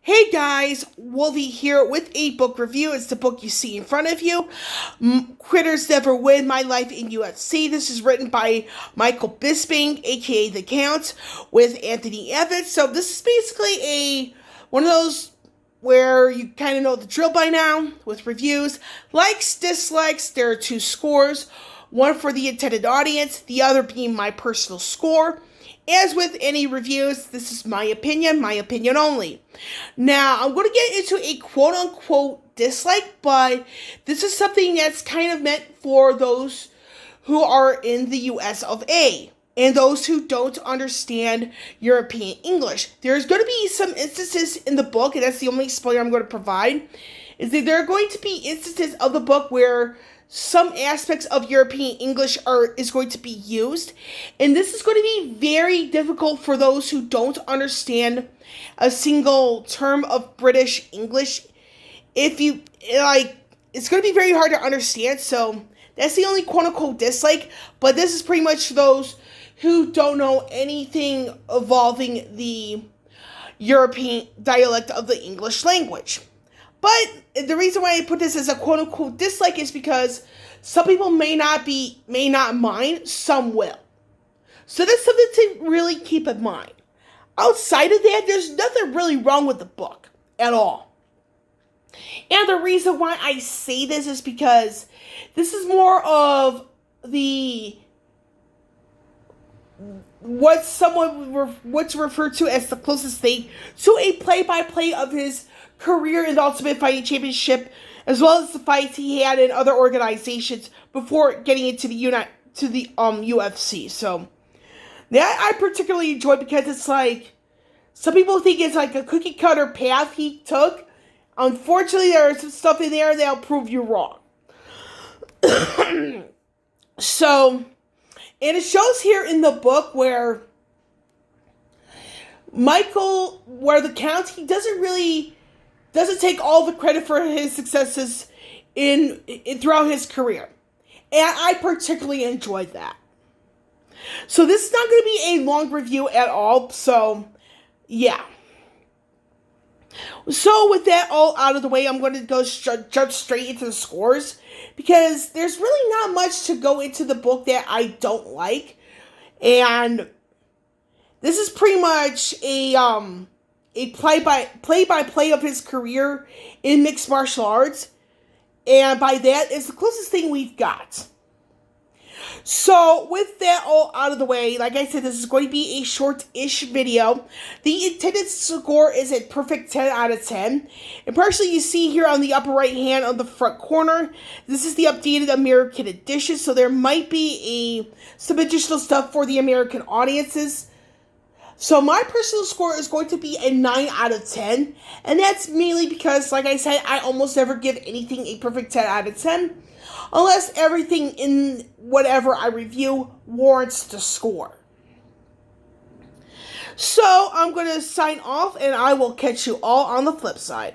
Hey guys, Wolvie here with a book review. It's the book you see in front of you. Critters Never Win, My Life in UFC. This is written by Michael Bisping, aka The Count, with Anthony Evans. So this is basically one of those where you kind of know the drill by now with reviews. Likes, dislikes, there are two scores. One for the intended audience, the other being my personal score. As with any reviews, this is my opinion only. Now, I'm going to get into a quote-unquote dislike, but this is something that's kind of meant for those who are in the US of A and those who don't understand European English. There's going to be some instances in the book, and that's the only spoiler I'm going to provide, is that there are going to be instances of the book where some aspects of European English is going to be used, and this is going to be very difficult for those who don't understand a single term of British English. It's going to be very hard to understand, so that's the only quote-unquote dislike, but this is pretty much for those who don't know anything involving the European dialect of the English language. But the reason why I put this as a quote-unquote dislike is because some people may not mind, some will. So that's something to really keep in mind. Outside of that, there's nothing really wrong with the book at all. And the reason why I say this is because this is more of what's referred to as the closest thing to a play-by-play of his career in the Ultimate Fighting Championship, as well as the fights he had in other organizations before getting into the UFC. So that I particularly enjoy because it's like some people think it's like a cookie cutter path he took. Unfortunately, there's some stuff in there that'll prove you wrong. So, and it shows here in the book where the Count, he doesn't take all the credit for his successes in throughout his career. And I particularly enjoyed that. So this is not going to be a long review at all. So, yeah. So with that all out of the way, I'm going to go jump straight into the scores, because there's really not much to go into the book that I don't like. And this is pretty much a play-by-play of his career in mixed martial arts. And by that, it's the closest thing we've got. So, with that all out of the way, like I said, this is going to be a short-ish video. The intended score is a perfect 10 out of 10. And partially, you see here on the upper right hand on the front corner, this is the updated American edition, so there might be some additional stuff for the American audiences. So my personal score is going to be a 9 out of 10, and that's mainly because, like I said, I almost never give anything a perfect 10 out of 10, unless everything in whatever I review warrants the score. So I'm going to sign off, and I will catch you all on the flip side.